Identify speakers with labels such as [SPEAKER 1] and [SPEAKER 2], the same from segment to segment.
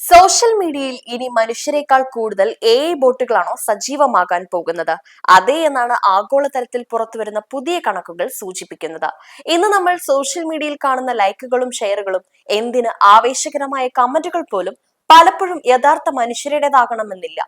[SPEAKER 1] Social മീഡിയയിൽ ഇനി മനുഷ്യരെക്കാൾ കൂടുതൽ AI ബോട്ടുകളാണോ സജീവമാകാൻ പോകുന്നത്? അതെ എന്നാണ് ആഗോളതലത്തിൽ പുറത്തുവരുന്ന പുതിയ കണക്കുകൾ സൂചിപ്പിക്കുന്നത്. ഇന്ന് നമ്മൾ സോഷ്യൽ മീഡിയയിൽ കാണുന്ന ലൈക്കുകളും ഷെയറുകളും എന്തിന് ആവേശകരമായ കമന്റുകൾ പോലും പലപ്പോഴും യഥാർത്ഥ മനുഷ്യരുടേതാകണമെന്നില്ല.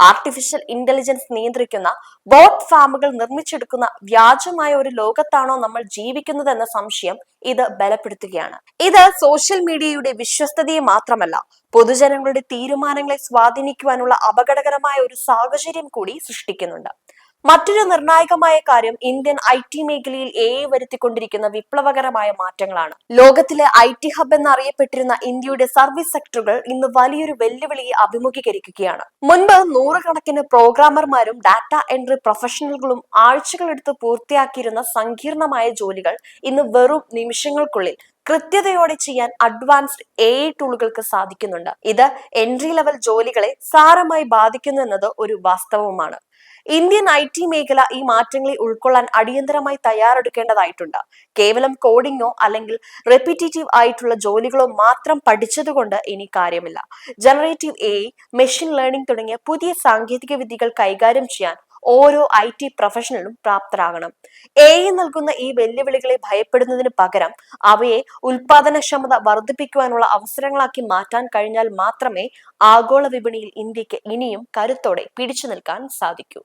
[SPEAKER 1] ആർട്ടിഫിഷ്യൽ ഇന്റലിജൻസ് നിയന്ത്രിക്കുന്ന ബോട്ട് ഫാമുകൾ നിർമ്മിച്ചെടുക്കുന്ന വ്യാജമായ ഒരു ലോകത്താണോ നമ്മൾ ജീവിക്കുന്നതെന്ന സംശയം ഇത് ബലപ്പെടുത്തുകയാണ്. ഇത് സോഷ്യൽ മീഡിയയുടെ വിശ്വസ്തതയെ മാത്രമല്ല, പൊതുജനങ്ങളുടെ തീരുമാനങ്ങളെ സ്വാധീനിക്കുവാനുള്ള അപകടകരമായ ഒരു സാഹചര്യം കൂടി സൃഷ്ടിക്കുന്നുണ്ട്. മറ്റൊരു നിർണായകമായ കാര്യം ഇന്ത്യൻ IT മേഖലയിൽ AI വരുത്തിക്കൊണ്ടിരിക്കുന്ന വിപ്ലവകരമായ മാറ്റങ്ങളാണ്. ലോകത്തിലെ IT ഹബ് എന്നറിയപ്പെട്ടിരുന്ന ഇന്ത്യയുടെ സർവീസ് സെക്ടറുകൾ ഇന്ന് വലിയൊരു വെല്ലുവിളിയെ അഭിമുഖീകരിക്കുകയാണ്. മുൻപ് നൂറുകണക്കിന് പ്രോഗ്രാമർമാരും ഡാറ്റ എൻട്രി പ്രൊഫഷണലുകളും ആഴ്ചകളെടുത്ത് പൂർത്തിയാക്കിയിരുന്ന സങ്കീർണമായ ജോലികൾ ഇന്ന് വെറും നിമിഷങ്ങൾക്കുള്ളിൽ കൃത്യതയോടെ ചെയ്യാൻ അഡ്വാൻസ്ഡ് AI ടൂളുകൾക്ക് സാധിക്കുന്നുണ്ട്. ഇത് എൻട്രി ലെവൽ ജോലികളെ സാരമായി ബാധിക്കുന്നു എന്നത് ഒരു വാസ്തവമാണ്. ഇന്ത്യൻ IT മേഖല ഈ മാറ്റങ്ങളെ ഉൾക്കൊള്ളാൻ അടിയന്തരമായി തയ്യാറെടുക്കേണ്ടതായിട്ടുണ്ട്. കേവലം കോഡിങ്ങോ അല്ലെങ്കിൽ റെപ്പിറ്റേറ്റീവ് ആയിട്ടുള്ള ജോലികളോ മാത്രം പഠിച്ചതുകൊണ്ട് ഇനി കാര്യമില്ല. ജനറേറ്റീവ് AI, മെഷീൻ ലേണിംഗ് തുടങ്ങിയ പുതിയ സാങ്കേതിക വിദ്യകൾ കൈകാര്യം ചെയ്യാൻ ഓരോ IT പ്രൊഫഷണലും പ്രാപ്തരാകണം. AI നൽകുന്ന ഈ വെല്ലുവിളികളെ ഭയപ്പെടുന്നതിന് പകരം അവയെ ഉൽപാദനക്ഷമത വർദ്ധിപ്പിക്കുവാനുള്ള അവസരങ്ങളാക്കി മാറ്റാൻ കഴിഞ്ഞാൽ മാത്രമേ ആഗോള വിപണിയിൽ ഇന്ത്യക്ക് ഇനിയും കരുത്തോടെ പിടിച്ചു നിൽക്കാൻ സാധിക്കൂ.